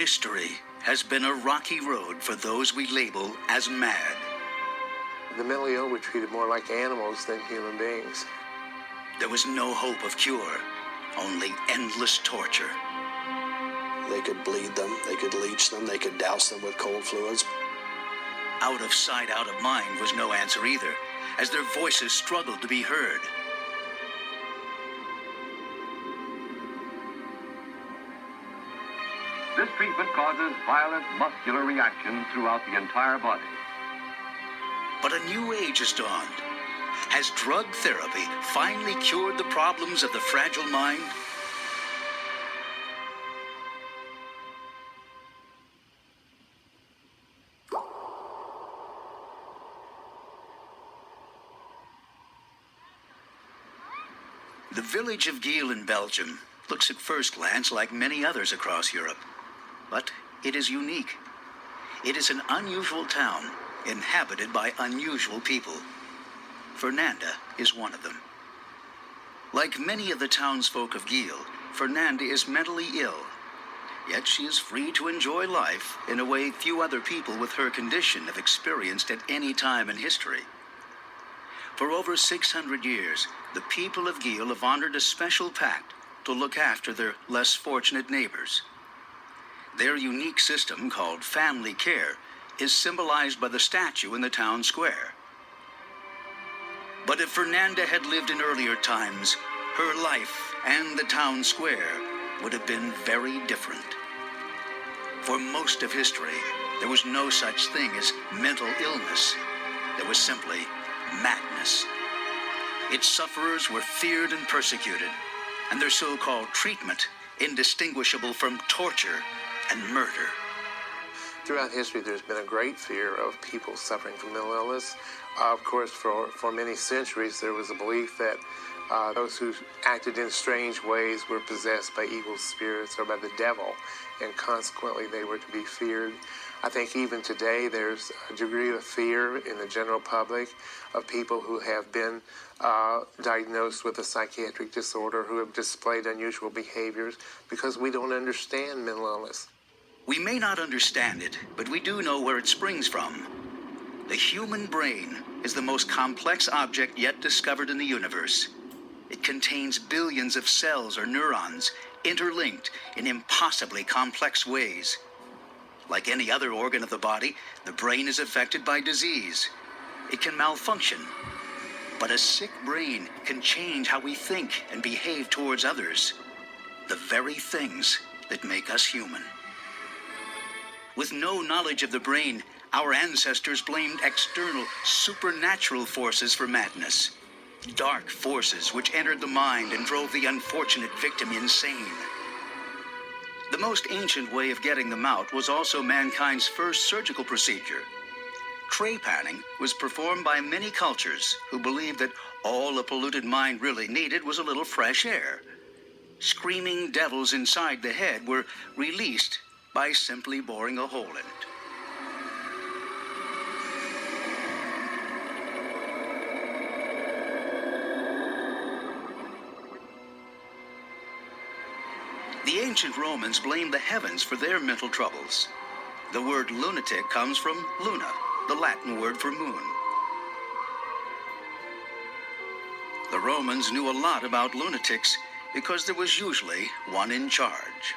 History has been a rocky road for those we label as mad. The mentally ill were treated more like animals than human beings. There was no hope of cure, only endless torture. They could bleed them, they could leech them, they could douse them with cold fluids. Out of sight, out of mind was no answer either, as their voices struggled to be heard. This treatment causes violent muscular reactions throughout the entire body. But a new age has dawned. Has drug therapy finally cured the problems of the fragile mind? The village of Giel in Belgium looks at first glance like many others across Europe. But it is unique. It is an unusual town, inhabited by unusual people. Fernanda is one of them. Like many of the townsfolk of Giel, Fernanda is mentally ill. Yet she is free to enjoy life in a way few other people with her condition have experienced at any time in history. For over 600 years, the people of Giel have honored a special pact to look after their less fortunate neighbors. Their unique system, called family care, is symbolized by the statue in the town square. But if Fernanda had lived in earlier times, her life and the town square would have been very different. For most of history, there was no such thing as mental illness. There was simply madness. Its sufferers were feared and persecuted, and their so-called treatment indistinguishable from torture and murder. Throughout history, there's been a great fear of people suffering from mental illness. Of course, for many centuries, there was a belief that those who acted in strange ways were possessed by evil spirits or by the devil, and consequently they were to be feared. I think even today there's a degree of fear in the general public of people who have been diagnosed with a psychiatric disorder, who have displayed unusual behaviors, because we don't understand mental illness. We may not understand it, but we do know where it springs from. The human brain is the most complex object yet discovered in the universe. It contains billions of cells or neurons interlinked in impossibly complex ways. Like any other organ of the body, the brain is affected by disease. It can malfunction. But a sick brain can change how we think and behave towards others. The very things that make us human. With no knowledge of the brain, our ancestors blamed external, supernatural forces for madness. Dark forces which entered the mind and drove the unfortunate victim insane. The most ancient way of getting them out was also mankind's first surgical procedure. Trepanning was performed by many cultures who believed that all a polluted mind really needed was a little fresh air. Screaming devils inside the head were released by simply boring a hole in it. The ancient Romans blamed the heavens for their mental troubles. The word lunatic comes from luna, the Latin word for moon. The Romans knew a lot about lunatics because there was usually one in charge.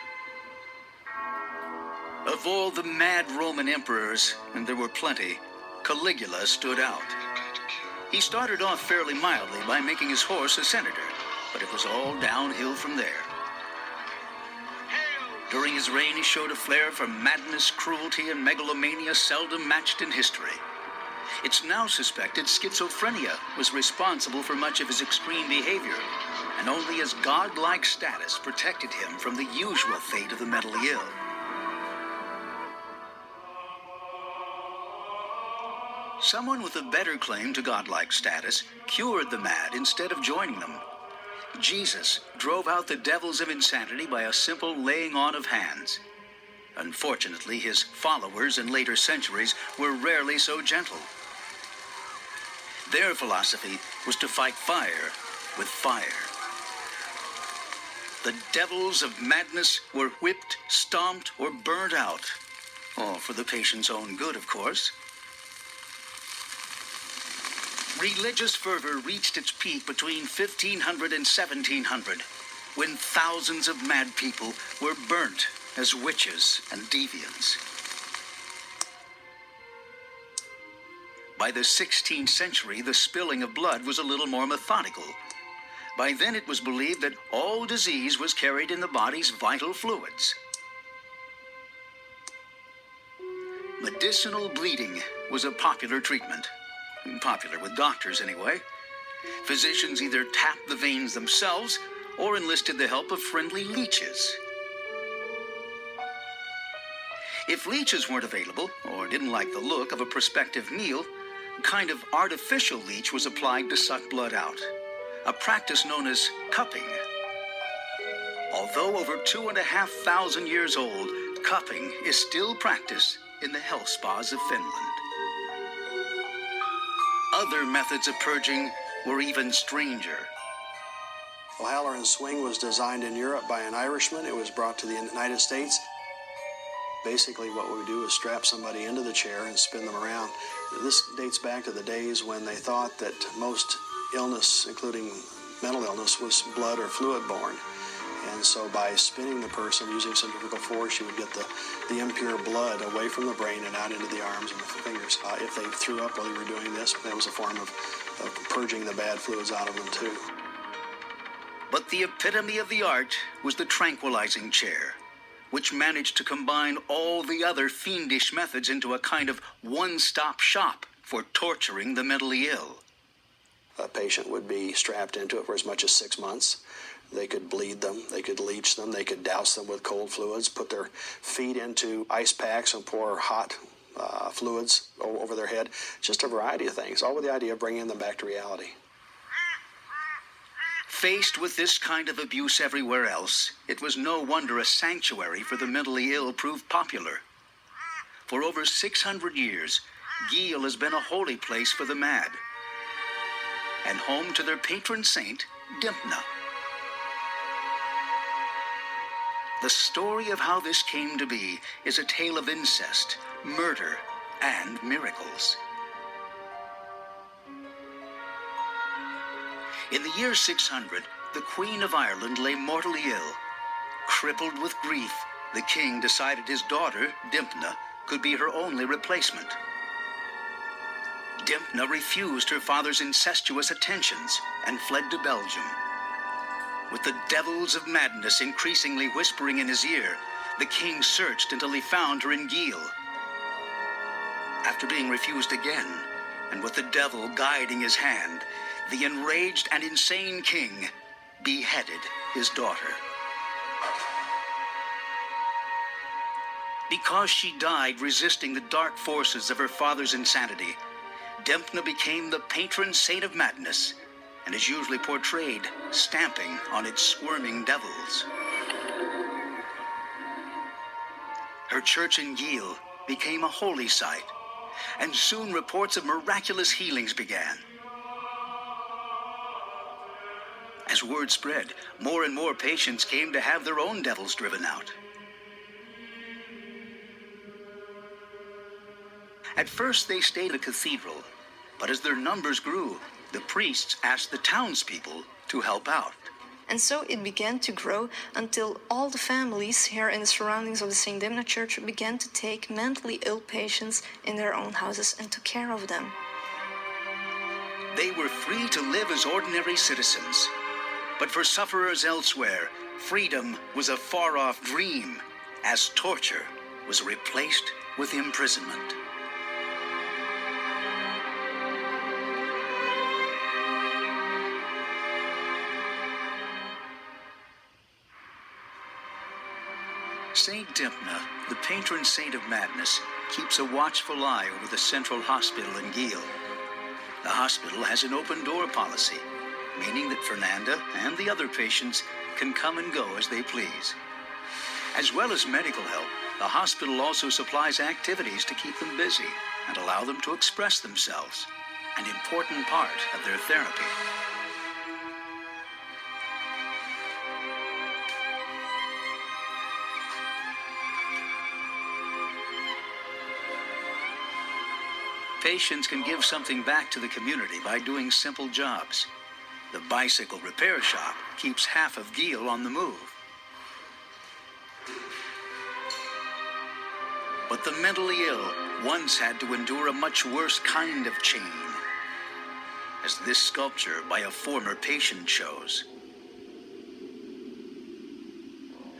Of all the mad Roman emperors, and there were plenty, Caligula stood out. He started off fairly mildly by making his horse a senator, but it was all downhill from there. During his reign, he showed a flair for madness, cruelty, and megalomania seldom matched in history. It's now suspected schizophrenia was responsible for much of his extreme behavior, and only his godlike status protected him from the usual fate of the mentally ill. Someone with a better claim to godlike status cured the mad instead of joining them. Jesus drove out the devils of insanity by a simple laying on of hands. Unfortunately, his followers in later centuries were rarely so gentle. Their philosophy was to fight fire with fire. The devils of madness were whipped, stomped, or burnt out. All for the patient's own good, of course. Religious fervor reached its peak between 1500 and 1700, when thousands of mad people were burnt as witches and deviants. By the 16th century, the spilling of blood was a little more methodical. By then, it was believed that all disease was carried in the body's vital fluids. Medicinal bleeding was a popular treatment. Popular with doctors, anyway. Physicians either tapped the veins themselves or enlisted the help of friendly leeches. If leeches weren't available, or didn't like the look of a prospective meal, a kind of artificial leech was applied to suck blood out, a practice known as cupping. Although over 2,500 years old, cupping is still practiced in the health spas of Finland. Other methods of purging were even stranger. Well, Halloran Swing was designed in Europe by an Irishman. It was brought to the United States. Basically, what we would do is strap somebody into the chair and spin them around. This dates back to the days when they thought that most illness, including mental illness, was blood or fluid-borne. And so by spinning the person using centrifugal force, you would get the impure blood away from the brain and out into the arms and the fingers. If they threw up while you were doing this, that was a form of purging the bad fluids out of them too. But the epitome of the art was the tranquilizing chair, which managed to combine all the other fiendish methods into a kind of one-stop shop for torturing the mentally ill. A patient would be strapped into it for as much as 6 months. They could bleed them, they could leech them, they could douse them with cold fluids, put their feet into ice packs and pour hot fluids over their head. Just a variety of things, all with the idea of bringing them back to reality. Faced with this kind of abuse everywhere else, it was no wonder a sanctuary for the mentally ill proved popular. For over 600 years, Geel has been a holy place for the mad, and home to their patron saint, Dimpna. The story of how this came to be is a tale of incest, murder, and miracles. In the year 600, the Queen of Ireland lay mortally ill. Crippled with grief, the king decided his daughter, Dimpna, could be her only replacement. Dimpna refused her father's incestuous attentions and fled to Belgium. With the devils of madness increasingly whispering in his ear, the king searched until he found her in Geel. After being refused again, and with the devil guiding his hand, the enraged and insane king beheaded his daughter. Because she died resisting the dark forces of her father's insanity, Dimpna became the patron saint of madness, and is usually portrayed stamping on its squirming devils. Her church in Geel became a holy site, and soon reports of miraculous healings began. As word spread, more and more patients came to have their own devils driven out. At first they stayed at a cathedral, but as their numbers grew, the priests asked the townspeople to help out. And so it began to grow until all the families here in the surroundings of the St. Dimpna Church began to take mentally ill patients in their own houses and took care of them. They were free to live as ordinary citizens. But for sufferers elsewhere, freedom was a far-off dream, as torture was replaced with imprisonment. Saint Dimpna, the patron saint of madness, keeps a watchful eye over the central hospital in Geel. The hospital has an open-door policy, meaning that Fernanda and the other patients can come and go as they please. As well as medical help, the hospital also supplies activities to keep them busy and allow them to express themselves, an important part of their therapy. Patients can give something back to the community by doing simple jobs. The bicycle repair shop keeps half of Geel on the move. But the mentally ill once had to endure a much worse kind of chain, as this sculpture by a former patient shows.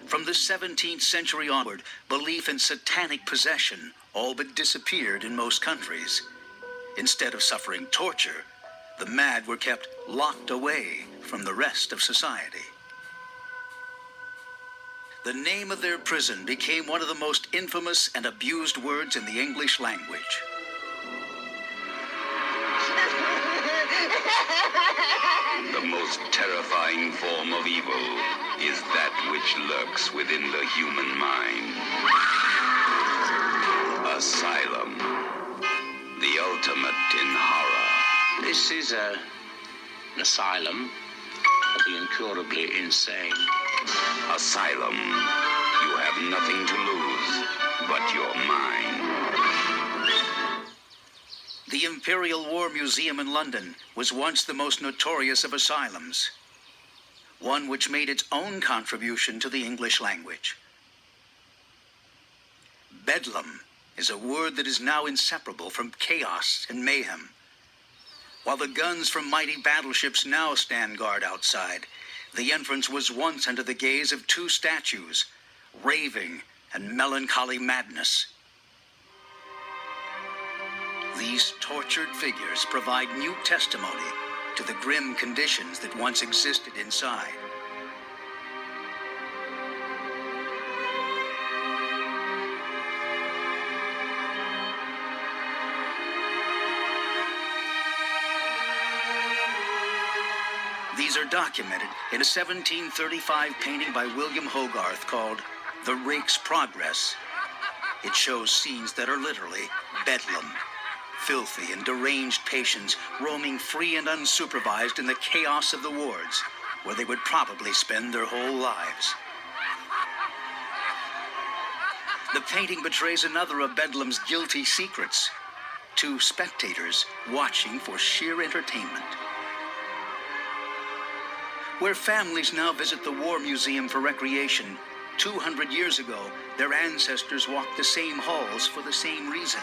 From the 17th century onward, belief in satanic possession all but disappeared in most countries. Instead of suffering torture, the mad were kept locked away from the rest of society. The name of their prison became one of the most infamous and abused words in the English language. The most terrifying form of evil is that which lurks within the human mind. Asylum, the ultimate in horror. This is an asylum for the incurably insane. Asylum, you have nothing to lose but your mind. The Imperial War Museum in London was once the most notorious of asylums, one which made its own contribution to the English language. Bedlam is a word that is now inseparable from chaos and mayhem. While the guns from mighty battleships now stand guard outside, the entrance was once under the gaze of two statues, raving and melancholy madness. These tortured figures provide new testimony to the grim conditions that once existed inside. These are documented in a 1735 painting by William Hogarth called The Rake's Progress. It shows scenes that are literally bedlam. Filthy and deranged patients roaming free and unsupervised in the chaos of the wards, where they would probably spend their whole lives. The painting betrays another of Bedlam's guilty secrets: two spectators watching for sheer entertainment. Where families now visit the War Museum for recreation, 200 years ago, their ancestors walked the same halls for the same reason.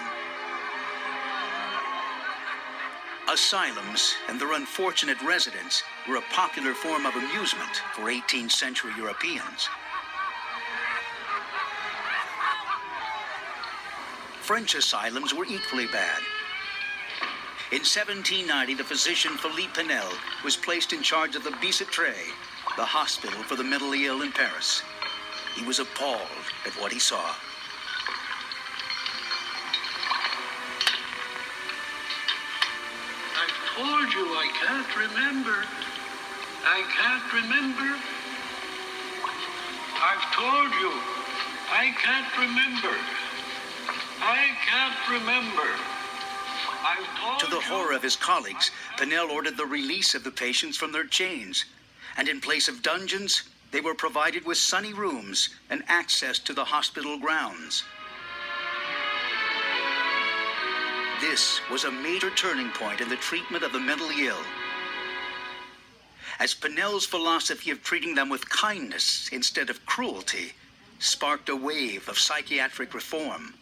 Asylums and their unfortunate residents were a popular form of amusement for 18th century Europeans. French asylums were equally bad. In 1790, the physician Philippe Pinel was placed in charge of the Bicêtre, the hospital for the mentally ill in Paris. He was appalled at what he saw. I told you I can't remember. I can't remember. I've told you I can't remember. I can't remember. To the horror of his colleagues, Pinel ordered the release of the patients from their chains, and in place of dungeons, they were provided with sunny rooms and access to the hospital grounds. This was a major turning point in the treatment of the mentally ill, as Pinel's philosophy of treating them with kindness instead of cruelty sparked a wave of psychiatric reform.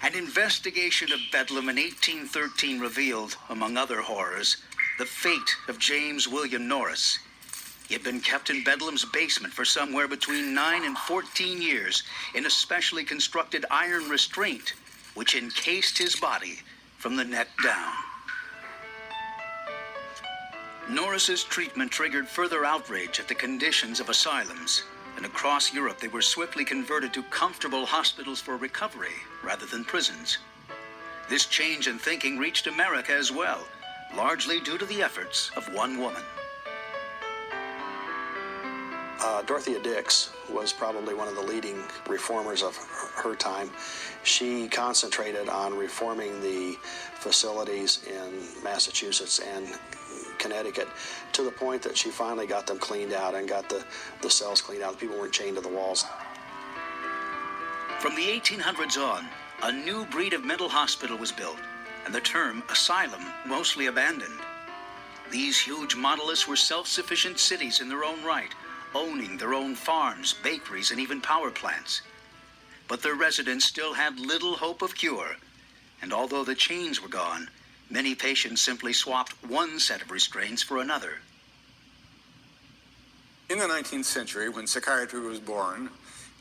An investigation of Bedlam in 1813 revealed, among other horrors, the fate of James William Norris. He had been kept in Bedlam's basement for somewhere between 9 and 14 years in a specially constructed iron restraint, which encased his body from the neck down. Norris's treatment triggered further outrage at the conditions of asylums, and across Europe they were swiftly converted to comfortable hospitals for recovery rather than prisons. This change in thinking reached America as well, largely due to the efforts of one woman. Dorothea Dix was probably one of the leading reformers of her time. She concentrated on reforming the facilities in Massachusetts and Connecticut to the point that she finally got them cleaned out and got the cells cleaned out. People weren't chained to the walls. From the 1800s on, a new breed of mental hospital was built, and the term asylum mostly abandoned. These huge monoliths were self-sufficient cities in their own right, owning their own farms, bakeries, and even power plants. But their residents still had little hope of cure, and although the chains were gone, many patients simply swapped one set of restraints for another. In the 19th century, when psychiatry was born,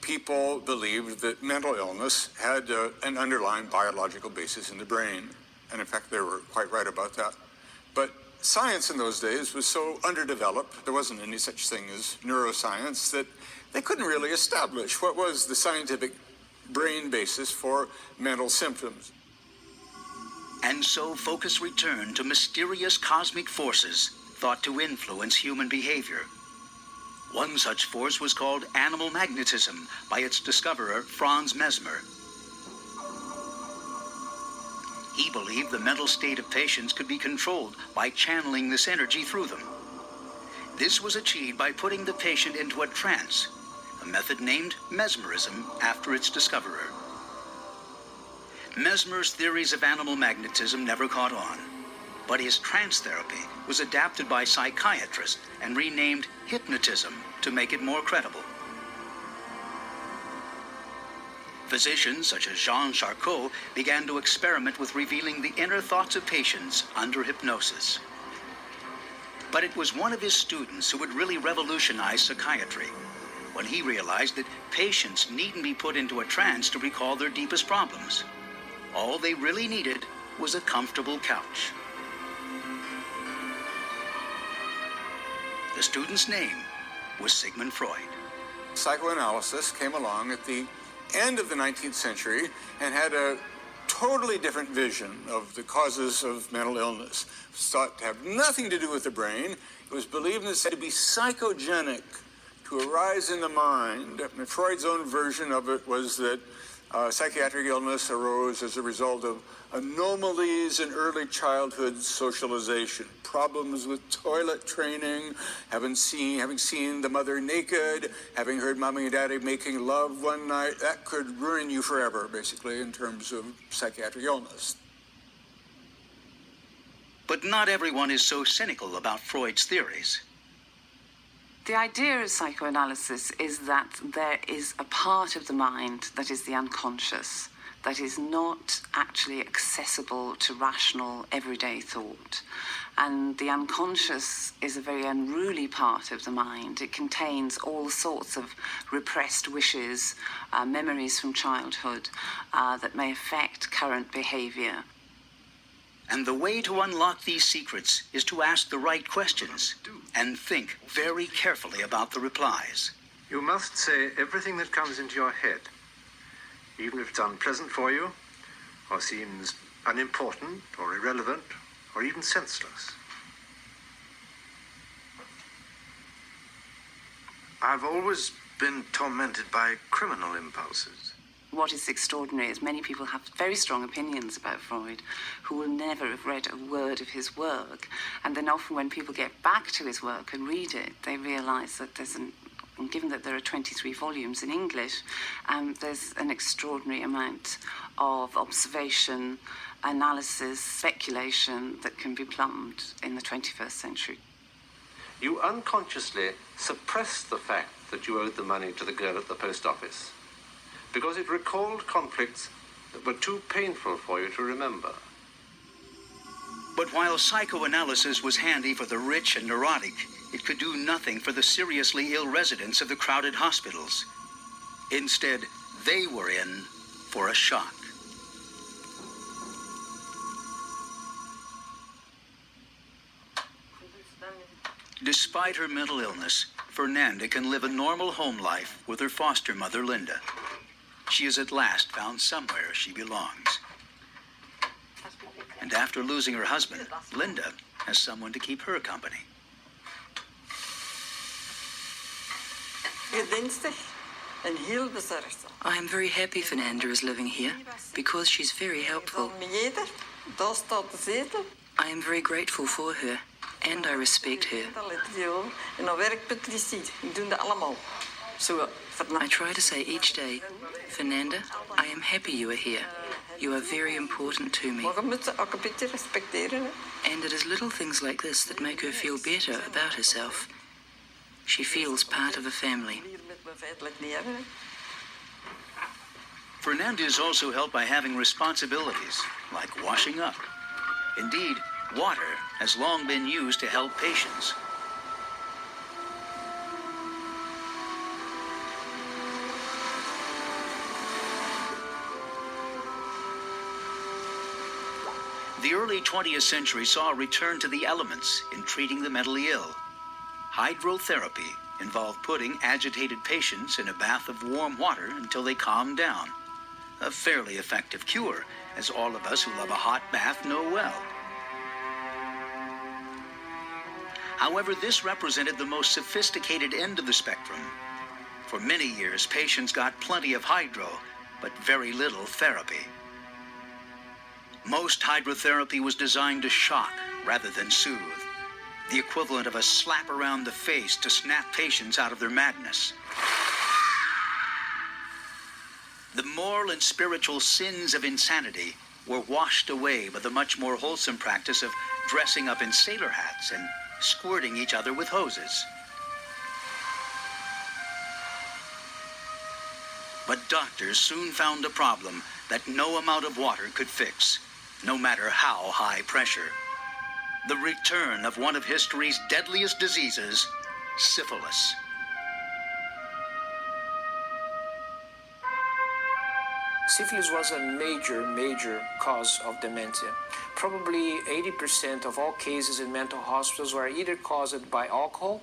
people believed that mental illness had an underlying biological basis in the brain. And in fact, they were quite right about that. But science in those days was so underdeveloped, there wasn't any such thing as neuroscience, that they couldn't really establish what was the scientific brain basis for mental symptoms. And so focus returned to mysterious cosmic forces thought to influence human behavior. One such force was called animal magnetism by its discoverer, Franz Mesmer. He believed the mental state of patients could be controlled by channeling this energy through them. This was achieved by putting the patient into a trance, a method named mesmerism after its discoverer. Mesmer's theories of animal magnetism never caught on, but his trance therapy was adapted by psychiatrists and renamed hypnotism to make it more credible. Physicians such as Jean Charcot began to experiment with revealing the inner thoughts of patients under hypnosis. But it was one of his students who would really revolutionize psychiatry when he realized that patients needn't be put into a trance to recall their deepest problems. All they really needed was a comfortable couch. The student's name was Sigmund Freud. Psychoanalysis came along at the end of the 19th century and had a totally different vision of the causes of mental illness. It was thought to have nothing to do with the brain. It was believed and said to be psychogenic, to arise in the mind. And Freud's own version of it was that psychiatric illness arose as a result of anomalies in early childhood socialization, problems with toilet training, having seen the mother naked, having heard mommy and daddy making love one night. That could ruin you forever, basically, in terms of psychiatric illness. But not everyone is so cynical about Freud's theories. The idea of psychoanalysis is that there is a part of the mind that is the unconscious, that is not actually accessible to rational, everyday thought. And the unconscious is a very unruly part of the mind. It contains all sorts of repressed wishes, memories from childhood that may affect current behavior. And the way to unlock these secrets is to ask the right questions and think very carefully about the replies. You must say everything that comes into your head, even if it's unpleasant for you, or seems unimportant, or irrelevant, or even senseless. I've always been tormented by criminal impulses. What is extraordinary is many people have very strong opinions about Freud who will never have read a word of his work. And then often when people get back to his work and read it, they realize that given that there are 23 volumes in English, there's an extraordinary amount of observation, analysis, speculation that can be plumbed in the 21st century. You unconsciously suppressed the fact that you owed the money to the girl at the post office, because it recalled conflicts that were too painful for you to remember. But while psychoanalysis was handy for the rich and neurotic, it could do nothing for the seriously ill residents of the crowded hospitals. Instead, they were in for a shock. Despite her mental illness, Fernanda can live a normal home life with her foster mother, Linda. She has at last found somewhere she belongs. And after losing her husband, Linda has someone to keep her company. I am very happy Fernanda is living here because she's very helpful. I am very grateful for her and I respect her. I try to say each day, Fernanda, I am happy you are here. You are very important to me. We moeten ook een beetje respecteren. And it is little things like this that make her feel better about herself. She feels part of a family. Fernanda is also helped by having responsibilities, like washing up. Indeed, water has long been used to help patients. The early 20th century saw a return to the elements in treating the mentally ill. Hydrotherapy involved putting agitated patients in a bath of warm water until they calmed down. A fairly effective cure, as all of us who love a hot bath know well. However, this represented the most sophisticated end of the spectrum. For many years, patients got plenty of hydro, but very little therapy. Most hydrotherapy was designed to shock rather than soothe, the equivalent of a slap around the face to snap patients out of their madness. The moral and spiritual sins of insanity were washed away by the much more wholesome practice of dressing up in sailor hats and squirting each other with hoses. But doctors soon found a problem that no amount of water could fix, no matter how high pressure. The return of one of history's deadliest diseases, syphilis. Syphilis was a major cause of dementia. Probably 80% of all cases in mental hospitals were either caused by alcohol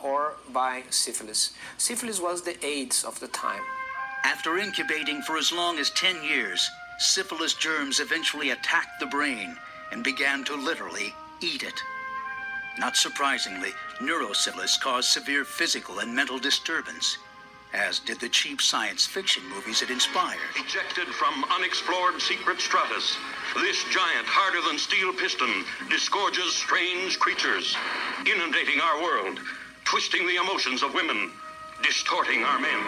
or by syphilis. Syphilis was the AIDS of the time. After incubating for as long as 10 years, syphilis germs eventually attacked the brain and began to literally eat it. Not surprisingly, neurosyphilis caused severe physical and mental disturbance, as did the cheap science fiction movies it inspired. Ejected from unexplored secret stratus, this giant, harder-than-steel piston disgorges strange creatures, inundating our world, twisting the emotions of women, distorting our men.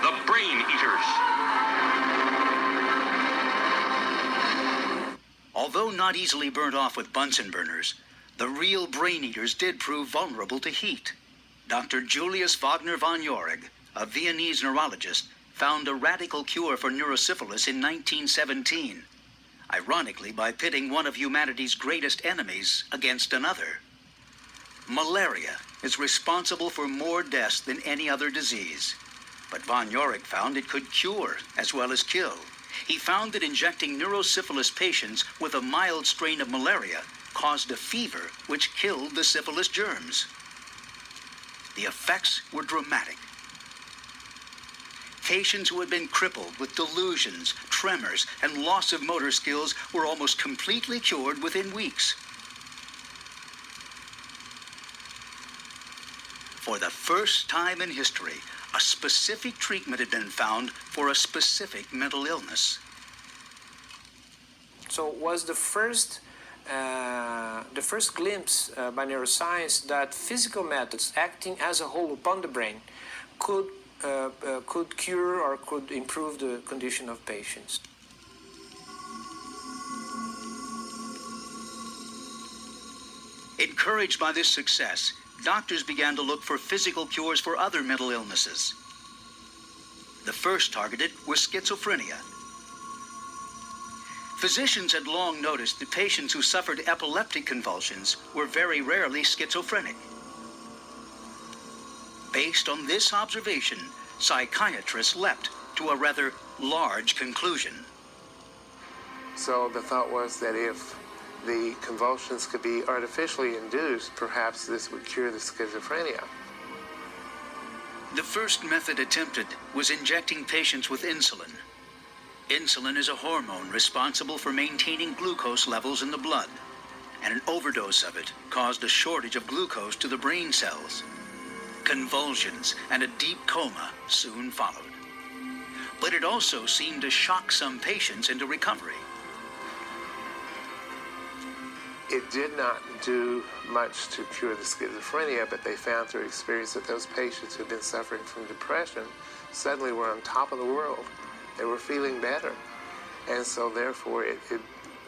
The brain eaters. Although not easily burnt off with Bunsen burners, the real brain eaters did prove vulnerable to heat. Dr. Julius Wagner von Jauregg, a Viennese neurologist, found a radical cure for neurosyphilis in 1917, ironically by pitting one of humanity's greatest enemies against another. Malaria is responsible for more deaths than any other disease. But von Jauregg found it could cure as well as kill. He found that injecting neurosyphilis patients with a mild strain of malaria caused a fever which killed the syphilis germs. The effects were dramatic. Patients who had been crippled with delusions, tremors, and loss of motor skills were almost completely cured within weeks. For the first time in history, a specific treatment had been found for a specific mental illness. So it was the first glimpse by neuroscience that physical methods acting as a whole upon the brain could cure or could improve the condition of patients. Encouraged by this success, doctors began to look for physical cures for other mental illnesses. The first targeted was schizophrenia. Physicians had long noticed that patients who suffered epileptic convulsions were very rarely schizophrenic. Based on this observation, psychiatrists leapt to a rather large conclusion. So the thought was that if the convulsions could be artificially induced, perhaps this would cure the schizophrenia. The first method attempted was injecting patients with insulin. Insulin is a hormone responsible for maintaining glucose levels in the blood, and an overdose of it caused a shortage of glucose to the brain cells. Convulsions and a deep coma soon followed. But it also seemed to shock some patients into recovery. It did not do much to cure the schizophrenia, but they found through experience that those patients who had been suffering from depression suddenly were on top of the world. They were feeling better. And so therefore it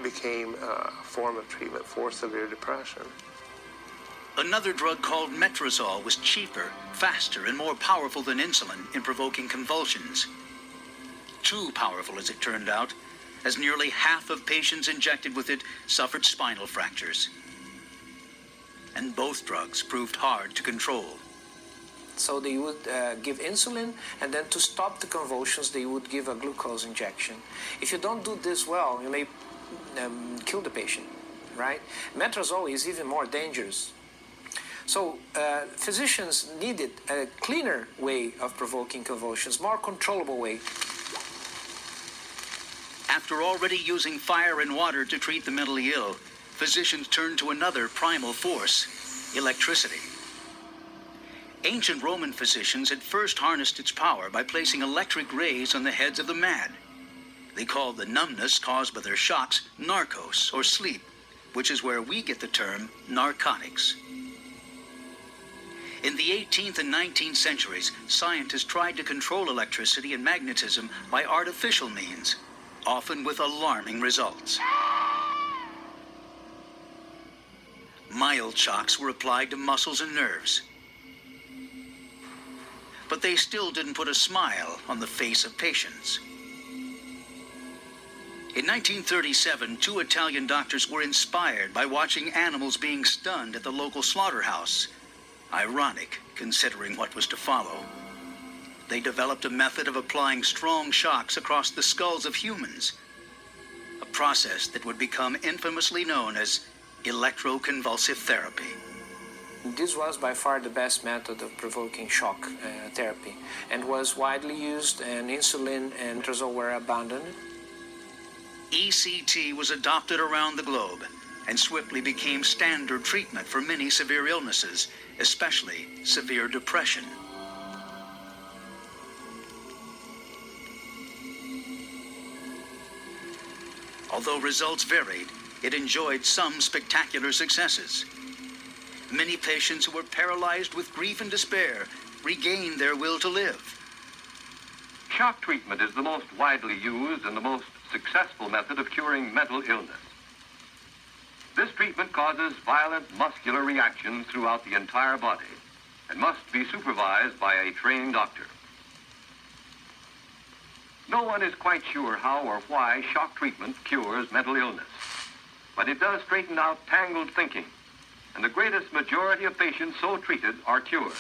became a form of treatment for severe depression. Another drug called metrazole was cheaper, faster, and more powerful than insulin in provoking convulsions. Too powerful, as it turned out, as nearly half of patients injected with it suffered spinal fractures. And both drugs proved hard to control. So they would give insulin, and then to stop the convulsions, they would give a glucose injection. If you don't do this well, you may kill the patient, right? Metrazole is even more dangerous. So physicians needed a cleaner way of provoking convulsions, more controllable way. After already using fire and water to treat the mentally ill, physicians turned to another primal force, electricity. Ancient Roman physicians had first harnessed its power by placing electric rays on the heads of the mad. They called the numbness caused by their shocks narcos, or sleep, which is where we get the term narcotics. In the 18th and 19th centuries, scientists tried to control electricity and magnetism by artificial means, often with alarming results. Mild shocks were applied to muscles and nerves. But they still didn't put a smile on the face of patients. In 1937, 2 Italian doctors were inspired by watching animals being stunned at the local slaughterhouse. Ironic, considering what was to follow. They developed a method of applying strong shocks across the skulls of humans, a process that would become infamously known as electroconvulsive therapy. This was by far the best method of provoking shock therapy, and was widely used, and insulin and metrazole were abandoned. ECT was adopted around the globe and swiftly became standard treatment for many severe illnesses, especially severe depression. Although results varied, it enjoyed some spectacular successes. Many patients who were paralyzed with grief and despair regained their will to live. Shock treatment is the most widely used and the most successful method of curing mental illness. This treatment causes violent muscular reactions throughout the entire body and must be supervised by a trained doctor. No one is quite sure how or why shock treatment cures mental illness, but it does straighten out tangled thinking, and the greatest majority of patients so treated are cured.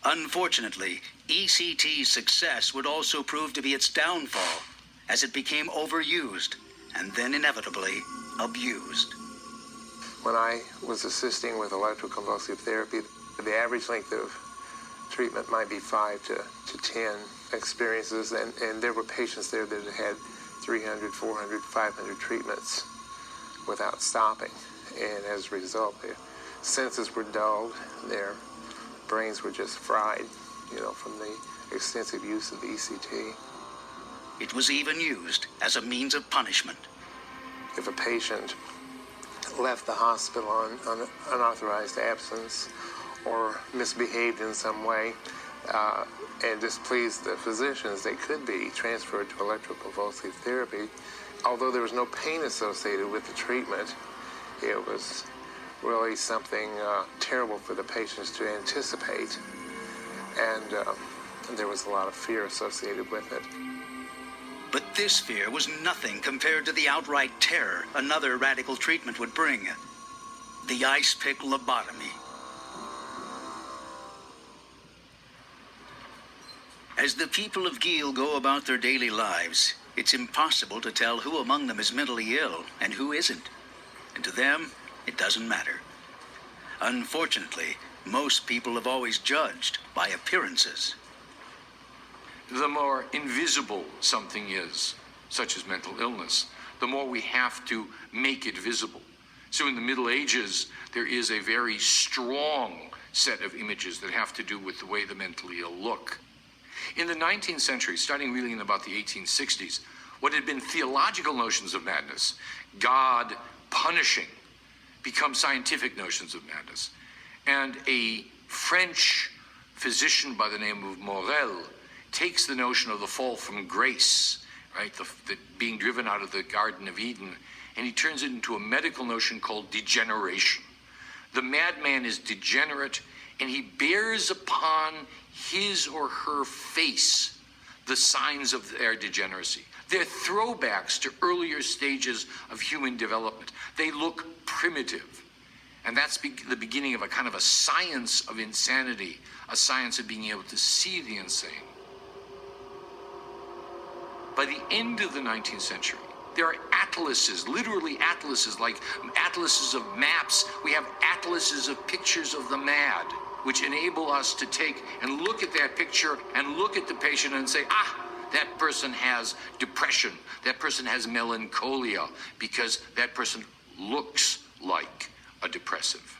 Unfortunately, ECT's success would also prove to be its downfall, as it became overused and then inevitably abused. When I was assisting with electroconvulsive therapy, the average length of treatment might be 5 to 10 experiences, and there were patients there that had 300, 400, 500 treatments without stopping. And as a result, their senses were dulled, their brains were just fried, from the extensive use of ECT. It was even used as a means of punishment. If a patient left the hospital on unauthorized absence or misbehaved in some way and displeased the physicians, they could be transferred to electroconvulsive therapy. Although there was no pain associated with the treatment, it was really something terrible for the patients to anticipate, and there was a lot of fear associated with it. But this fear was nothing compared to the outright terror another radical treatment would bring: the ice pick lobotomy. As the people of Geel go about their daily lives, it's impossible to tell who among them is mentally ill and who isn't. And to them, it doesn't matter. Unfortunately, most people have always judged by appearances. The more invisible something is, such as mental illness, the more we have to make it visible. So in the Middle Ages, there is a very strong set of images that have to do with the way the mentally ill look. In the 19th century, starting really in about the 1860s, what had been theological notions of madness, God punishing become scientific notions of madness. And a French physician by the name of Morel takes the notion of the fall from grace, right, the being driven out of the Garden of Eden, and he turns it into a medical notion called degeneration. The madman is degenerate, and he bears upon his or her face the signs of their degeneracy. They're throwbacks to earlier stages of human development. They look primitive. And that's the beginning of a kind of a science of insanity, a science of being able to see the insane. By the end of the 19th century, there are atlases, literally atlases, like atlases of maps. We have atlases of pictures of the mad, which enable us to take and look at that picture and look at the patient and say, that person has depression, that person has melancholia, because that person looks like a depressive.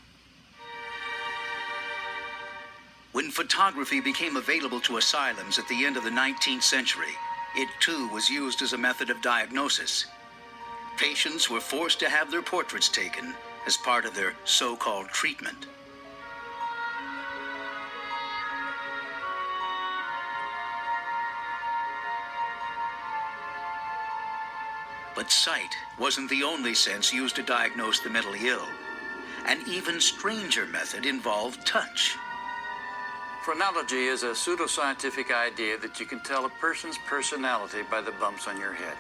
When photography became available to asylums at the end of the 19th century, it too was used as a method of diagnosis. Patients were forced to have their portraits taken as part of their so-called treatment. But sight wasn't the only sense used to diagnose the mentally ill. An even stranger method involved touch. Phrenology is a pseudoscientific idea that you can tell a person's personality by the bumps on your head.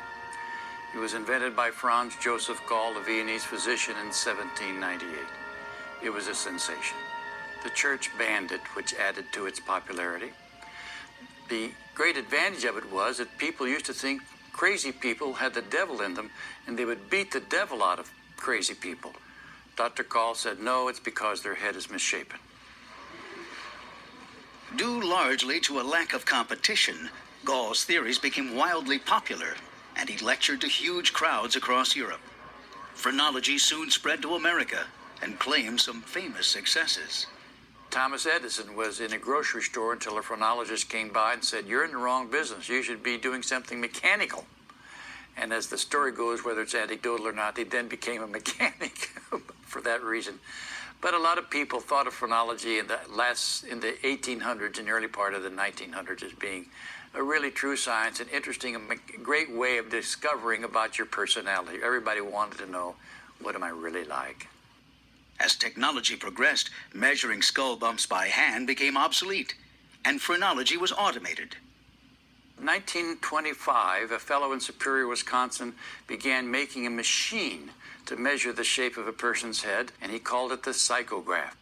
It was invented by Franz Joseph Gall, a Viennese physician, in 1798. It was a sensation. The church banned it, which added to its popularity. The great advantage of it was that people used to think crazy people had the devil in them, and they would beat the devil out of crazy people. Dr. Gall said, no, it's because their head is misshapen. Due largely to a lack of competition, Gall's theories became wildly popular, and he lectured to huge crowds across Europe. Phrenology soon spread to America and claimed some famous successes. Thomas Edison was in a grocery store until a phrenologist came by and said, you're in the wrong business. You should be doing something mechanical. And as the story goes, whether it's anecdotal or not, he then became a mechanic for that reason. But a lot of people thought of phrenology in the 1800s and early part of the 1900s as being a really true science, an interesting, a great way of discovering about your personality. Everybody wanted to know, what am I really like? As technology progressed, measuring skull bumps by hand became obsolete, and phrenology was automated. In 1925, a fellow in Superior, Wisconsin, began making a machine to measure the shape of a person's head, and he called it the psychograph.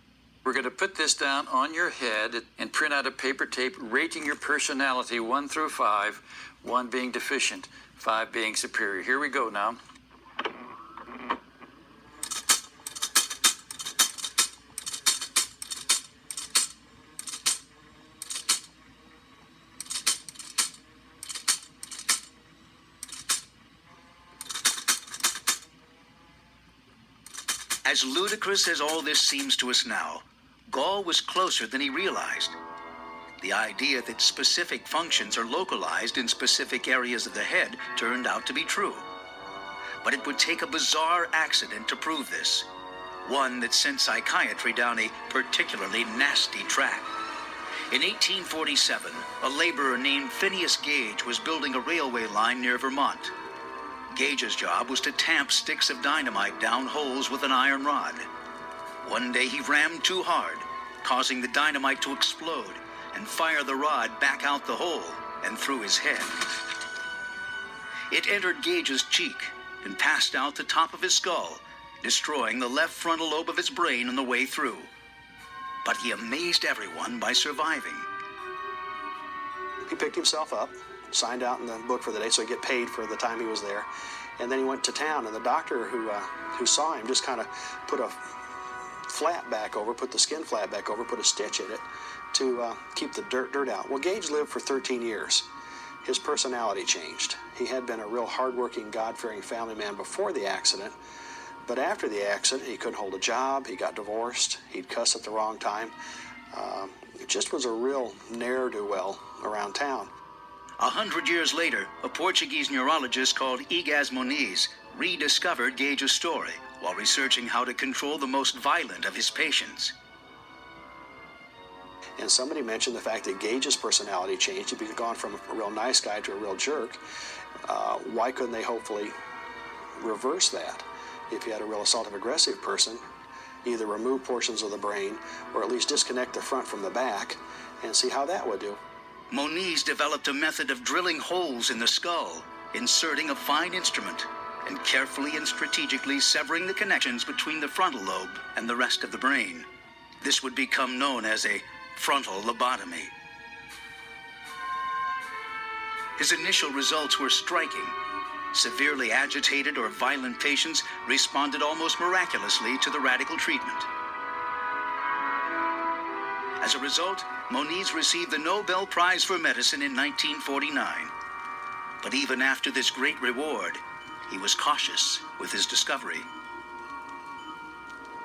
We're going to put this down on your head and print out a paper tape rating your personality 1 through 5, 1 being deficient, 5 being superior. Here we go now. As ludicrous as all this seems to us now, Gall was closer than he realized. The idea that specific functions are localized in specific areas of the head turned out to be true. But it would take a bizarre accident to prove this, one that sent psychiatry down a particularly nasty track. In 1847, a laborer named Phineas Gage was building a railway line near Vermont. Gage's job was to tamp sticks of dynamite down holes with an iron rod. One day he rammed too hard, causing the dynamite to explode and fire the rod back out the hole and through his head. It entered Gage's cheek and passed out the top of his skull, destroying the left frontal lobe of his brain on the way through. But he amazed everyone by surviving. He picked himself up, signed out in the book for the day so he'd get paid for the time he was there. And then he went to town, and the doctor who saw him just kind of put a flat back over, put the skin flat back over, put a stitch in it to keep the dirt out. Well, Gage lived for 13 years. His personality changed. He had been a real hardworking, God-fearing family man before the accident, but after the accident, he couldn't hold a job, he got divorced, he'd cuss at the wrong time. It just was a real ne'er-do-well around town. 100 years later, a Portuguese neurologist called Egas Moniz rediscovered Gage's story, while researching how to control the most violent of his patients. And somebody mentioned the fact that Gage's personality changed. He'd gone from a real nice guy to a real jerk. Why couldn't they hopefully reverse that? If you had a real assaultive-aggressive person, either remove portions of the brain or at least disconnect the front from the back and see how that would do. Moniz developed a method of drilling holes in the skull, inserting a fine instrument, and carefully and strategically severing the connections between the frontal lobe and the rest of the brain. This would become known as a frontal lobotomy. His initial results were striking. Severely agitated or violent patients responded almost miraculously to the radical treatment. As a result, Moniz received the Nobel Prize for Medicine in 1949. But even after this great reward, he was cautious with his discovery.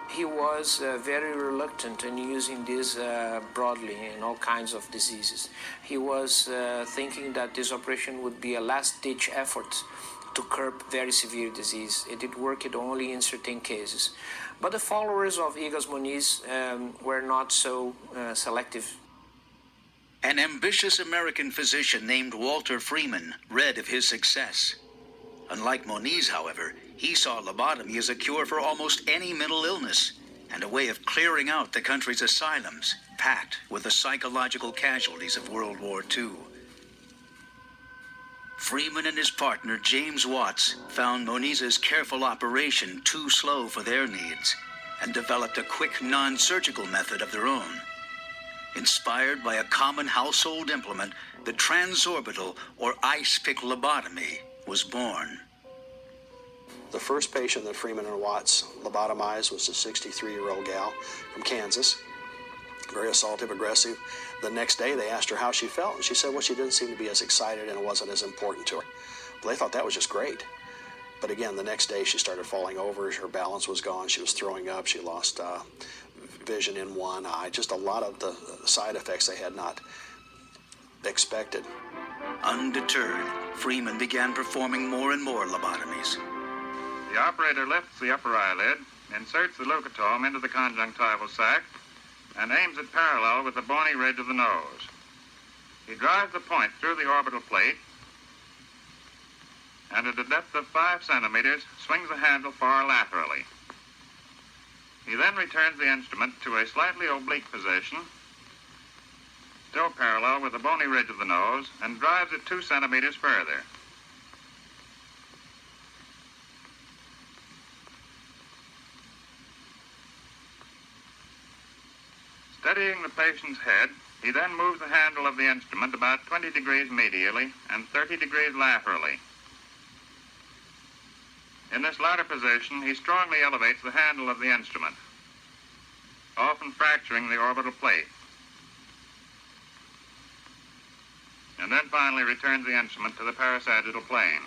He was very reluctant in using this broadly in all kinds of diseases. He was thinking that this operation would be a last-ditch effort to curb very severe disease. It did work only in certain cases. But the followers of Egas Moniz were not so selective. An ambitious American physician named Walter Freeman read of his success. Unlike Moniz, however, he saw lobotomy as a cure for almost any mental illness and a way of clearing out the country's asylums, packed with the psychological casualties of World War II. Freeman and his partner, James Watts, found Moniz's careful operation too slow for their needs and developed a quick, non-surgical method of their own. Inspired by a common household implement, the transorbital or ice pick lobotomy was born. The first patient that Freeman and Watts lobotomized was a 63-year-old gal from Kansas, very assaultive, aggressive. The next day they asked her how she felt, and she said, well, she didn't seem to be as excited and it wasn't as important to her. Well, they thought that was just great. But again, the next day she started falling over, her balance was gone, she was throwing up, she lost vision in one eye, just a lot of the side effects they had not expected. Undeterred, Freeman began performing more and more lobotomies. The operator lifts the upper eyelid, inserts the leucotome into the conjunctival sac, and aims it parallel with the bony ridge of the nose. He drives the point through the orbital plate, and at a depth of 5 centimeters, swings the handle far laterally. He then returns the instrument to a slightly oblique position, still parallel with the bony ridge of the nose, and drives it 2 centimeters further. Steadying the patient's head, he then moves the handle of the instrument about 20 degrees medially and 30 degrees laterally. In this latter position, he strongly elevates the handle of the instrument, often fracturing the orbital plate, and then finally returns the instrument to the parasagittal plane.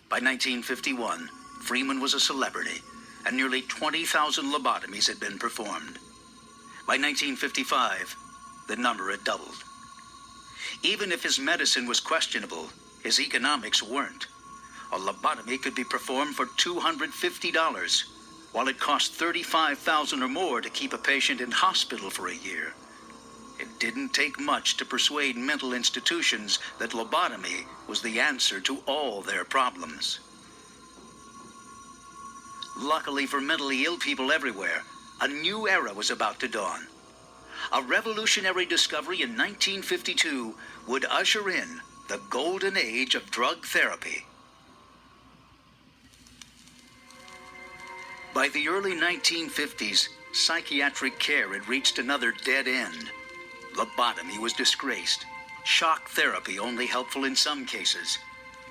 By 1951, Freeman was a celebrity, and nearly 20,000 lobotomies had been performed. By 1955, the number had doubled. Even if his medicine was questionable, his economics weren't. A lobotomy could be performed for $250, while it cost $35,000 or more to keep a patient in hospital for a year. It didn't take much to persuade mental institutions that lobotomy was the answer to all their problems. Luckily for mentally ill people everywhere, a new era was about to dawn. A revolutionary discovery in 1952 would usher in the golden age of drug therapy. By the early 1950s, psychiatric care had reached another dead end. Lobotomy was disgraced, shock therapy only helpful in some cases,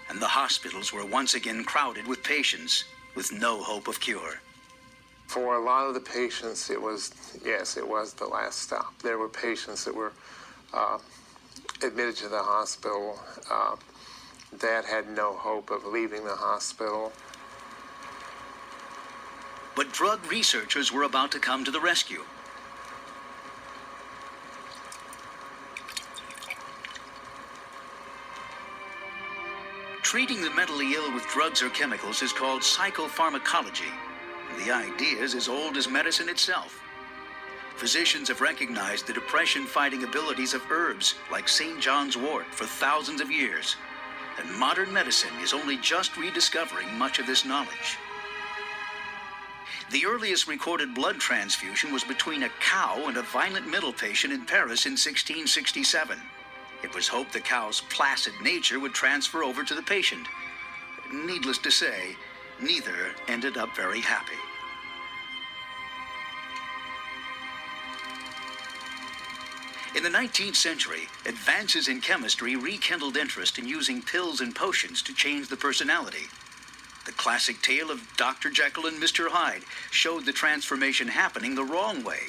and the hospitals were once again crowded with patients with no hope of cure. For a lot of the patients, it was the last stop. There were patients that were admitted to the hospital that had no hope of leaving the hospital. But drug researchers were about to come to the rescue. Treating the mentally ill with drugs or chemicals is called psychopharmacology. The idea is as old as medicine itself. Physicians have recognized the depression-fighting abilities of herbs like St. John's wort for thousands of years, and modern medicine is only just rediscovering much of this knowledge. The earliest recorded blood transfusion was between a cow and a violent mental patient in Paris in 1667. It was hoped the cow's placid nature would transfer over to the patient. Needless to say, neither ended up very happy. In the 19th century, advances in chemistry rekindled interest in using pills and potions to change the personality. The classic tale of Dr. Jekyll and Mr. Hyde showed the transformation happening the wrong way.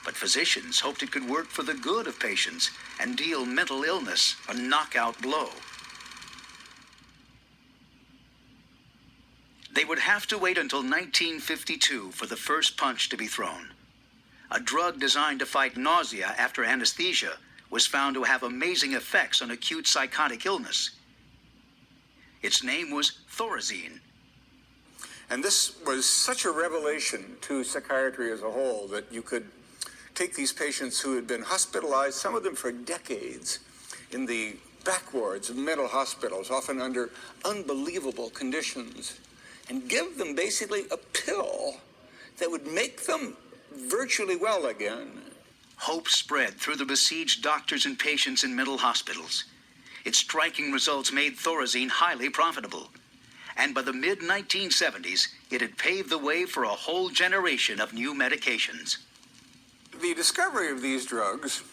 But physicians hoped it could work for the good of patients and deal mental illness a knockout blow. They would have to wait until 1952 for the first punch to be thrown. A drug designed to fight nausea after anesthesia was found to have amazing effects on acute psychotic illness. Its name was Thorazine. And this was such a revelation to psychiatry as a whole that you could take these patients who had been hospitalized, some of them for decades, in the back wards of mental hospitals, often under unbelievable conditions, and give them basically a pill that would make them virtually well again. Hope spread through the besieged doctors and patients in mental hospitals. Its striking results made Thorazine highly profitable. And by the mid-1970s, it had paved the way for a whole generation of new medications. The discovery of these drugs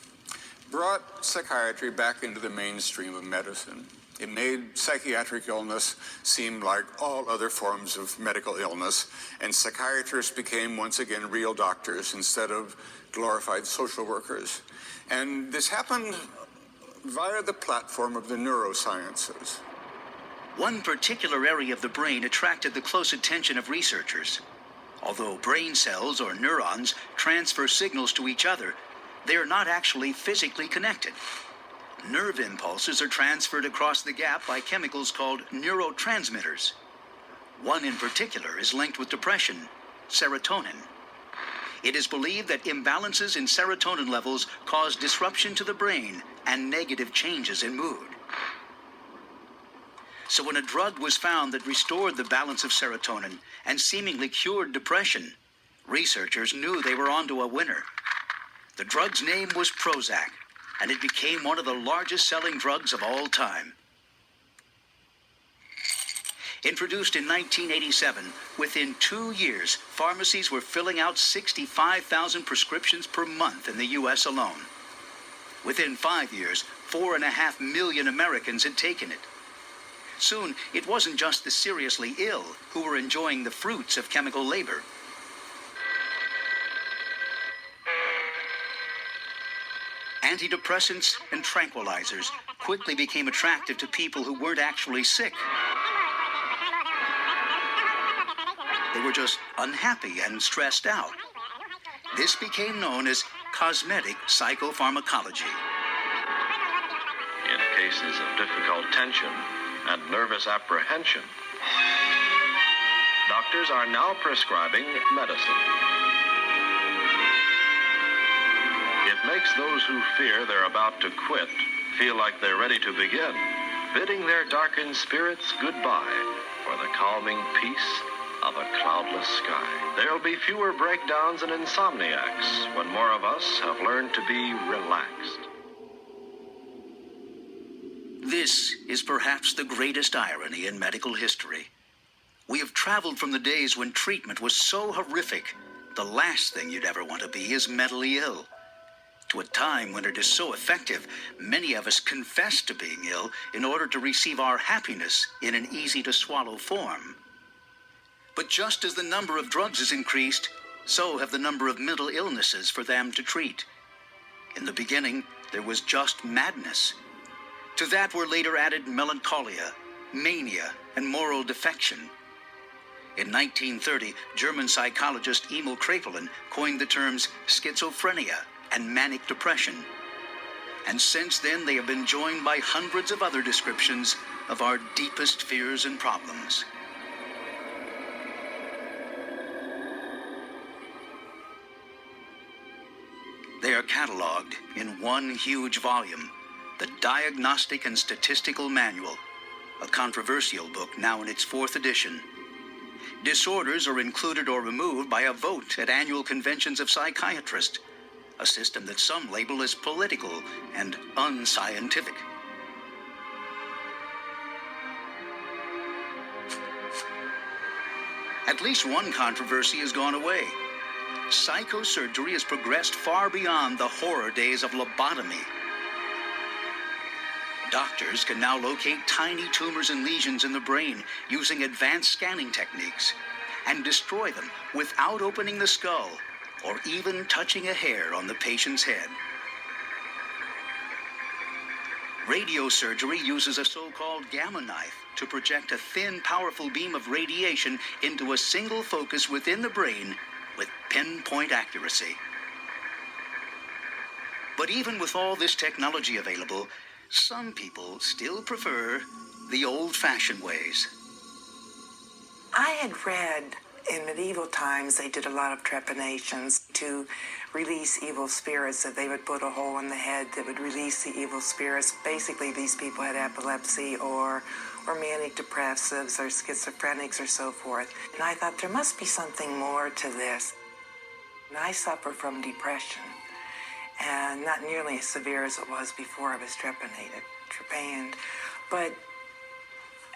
brought psychiatry back into the mainstream of medicine. It made psychiatric illness seem like all other forms of medical illness, and psychiatrists became once again real doctors instead of glorified social workers. And this happened via the platform of the neurosciences. One particular area of the brain attracted the close attention of researchers. Although brain cells, or neurons, transfer signals to each other, they are not actually physically connected. Nerve impulses are transferred across the gap by chemicals called neurotransmitters. One in particular is linked with depression, serotonin. It is believed that imbalances in serotonin levels cause disruption to the brain and negative changes in mood. So when a drug was found that restored the balance of serotonin and seemingly cured depression, researchers knew they were onto a winner. The drug's name was Prozac, and it became one of the largest selling drugs of all time. Introduced in 1987, within 2 years, pharmacies were filling out 65,000 prescriptions per month in the U.S. alone. Within 5 years, 4.5 million Americans had taken it. Soon, it wasn't just the seriously ill who were enjoying the fruits of chemical labor. Antidepressants and tranquilizers quickly became attractive to people who weren't actually sick. They were just unhappy and stressed out. This became known as cosmetic psychopharmacology. In cases of difficult tension and nervous apprehension, doctors are now prescribing medicine. It makes those who fear they're about to quit feel like they're ready to begin, bidding their darkened spirits goodbye for the calming peace of a cloudless sky. There'll be fewer breakdowns and insomniacs when more of us have learned to be relaxed. This is perhaps the greatest irony in medical history. We have traveled from the days when treatment was so horrific, the last thing you'd ever want to be is mentally ill, to a time when it is so effective, many of us confess to being ill in order to receive our happiness in an easy-to-swallow form. But just as the number of drugs has increased, so have the number of mental illnesses for them to treat. In the beginning, there was just madness. To that were later added melancholia, mania, and moral defection. In 1930, German psychologist Emil Kraepelin coined the terms schizophrenia and manic depression. And since then, they have been joined by hundreds of other descriptions of our deepest fears and problems. They are cataloged in one huge volume, the Diagnostic and Statistical Manual, a controversial book now in its 4th edition. Disorders are included or removed by a vote at annual conventions of psychiatrists, a system that some label as political and unscientific. At least one controversy has gone away. Psychosurgery has progressed far beyond the horror days of lobotomy. Doctors can now locate tiny tumors and lesions in the brain using advanced scanning techniques and destroy them without opening the skull or even touching a hair on the patient's head. Radiosurgery uses a so-called gamma knife to project a thin, powerful beam of radiation into a single focus within the brain with pinpoint accuracy. But even with all this technology available, some people still prefer the old-fashioned ways. I had read in medieval times they did a lot of trepanations to release evil spirits, that they would put a hole in the head that would release the evil spirits. Basically, these people had epilepsy or manic depressives or schizophrenics or so forth. And I thought there must be something more to this. And I suffer from depression, and not nearly as severe as it was before I was trepaned. But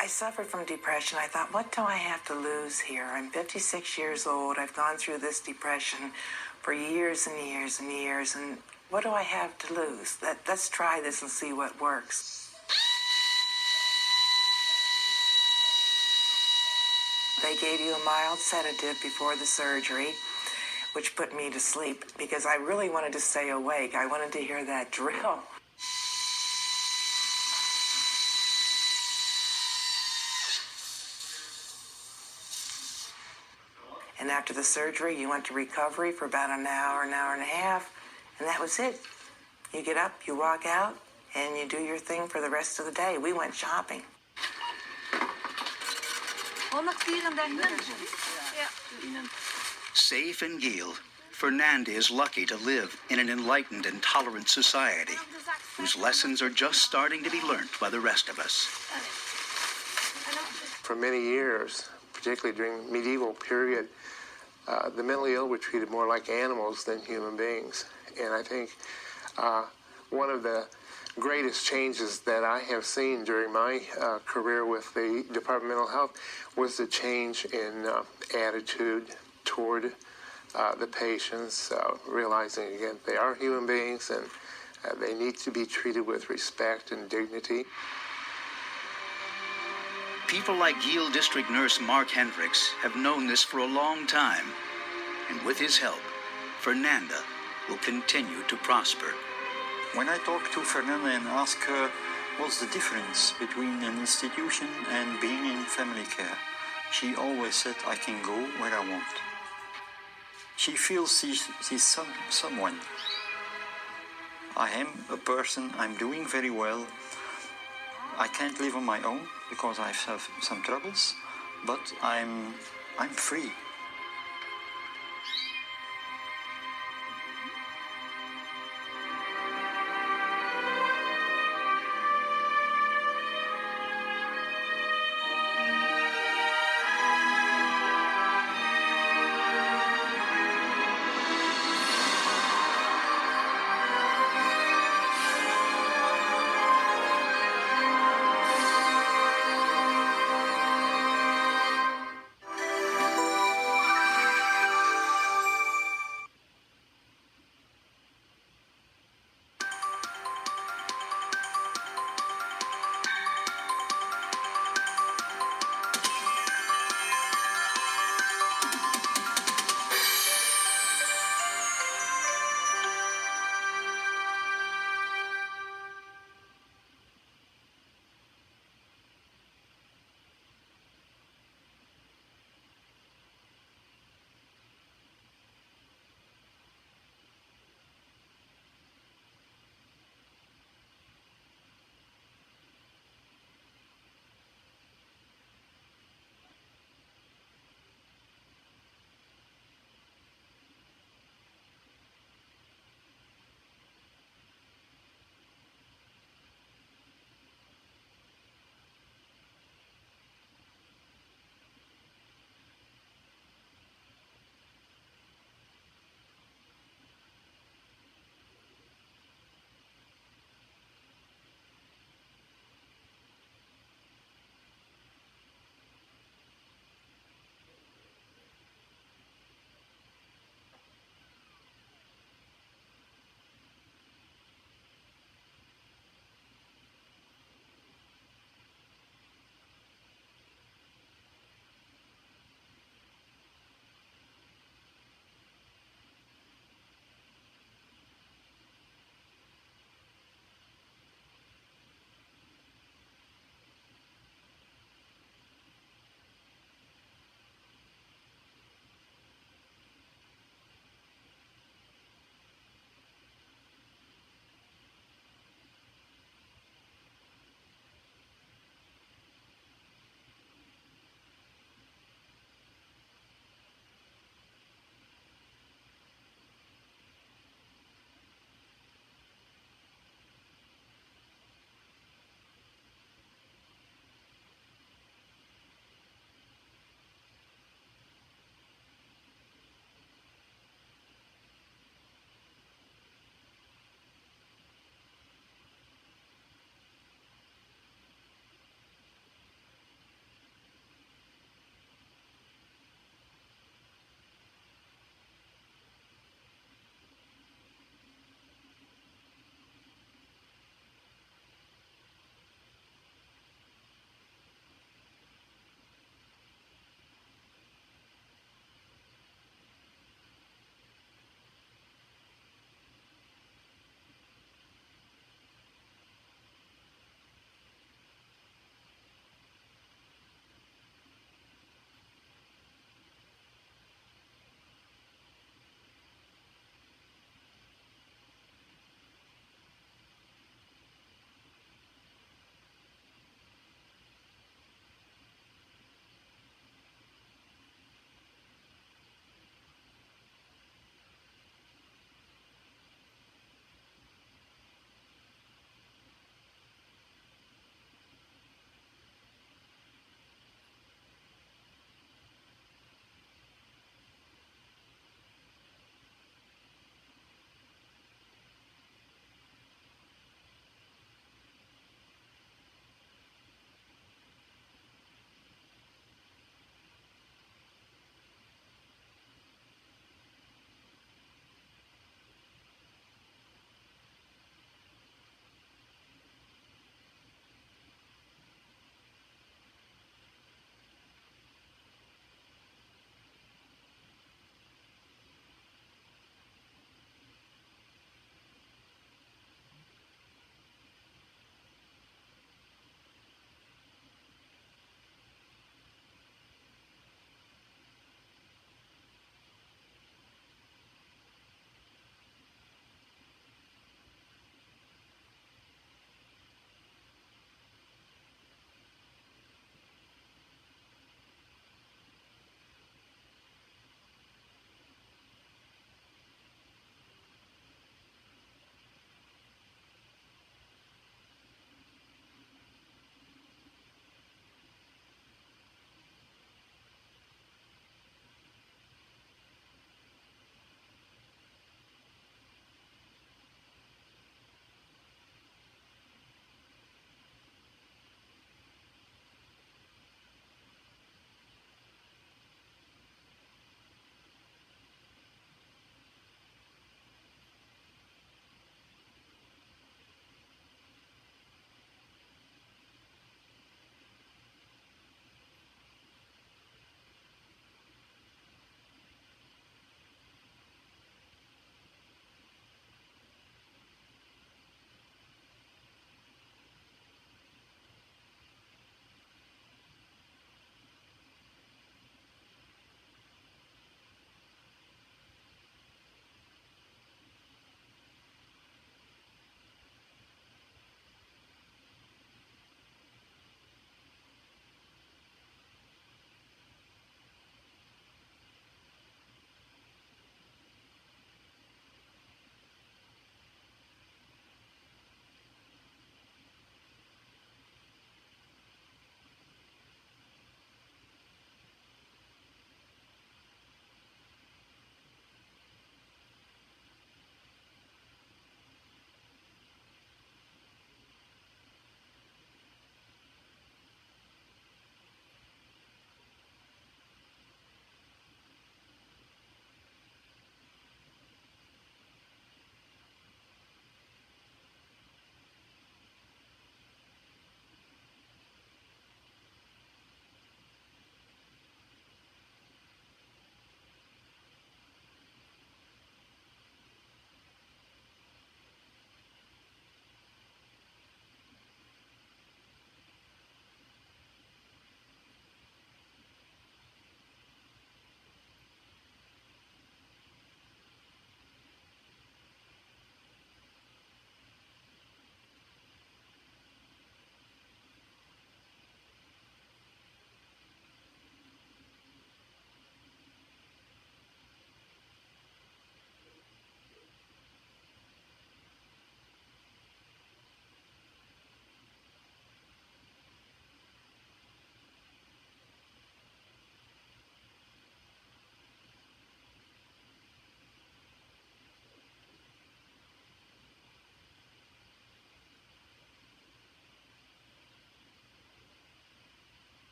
I suffered from depression. I thought, what do I have to lose here? I'm 56 years old. I've gone through this depression for years and years and years, and what do I have to lose? Let's try this and see what works. They gave you a mild sedative before the surgery, which put me to sleep because I really wanted to stay awake. I wanted to hear that drill. And after the surgery, you went to recovery for about an hour and a half, and that was it. You get up, you walk out, and you do your thing for the rest of the day. We went shopping. Safe in Geel, Fernanda is lucky to live in an enlightened and tolerant society whose lessons are just starting to be learnt by the rest of us. For many years, particularly during the medieval period, the mentally ill were treated more like animals than human beings. And I think one of the greatest changes that I have seen during my career with the Department of Mental Health was the change in attitude toward the patients, realizing again they are human beings and they need to be treated with respect and dignity. People like Geel District Nurse Mark Hendricks have known this for a long time, and with his help, Fernanda will continue to prosper. When I talk to Fernanda and ask her what's the difference between an institution and being in family care, she always said, I can go where I want. She feels she's someone. I am a person, I'm doing very well. I can't live on my own because I have some troubles, but I'm free.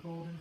golden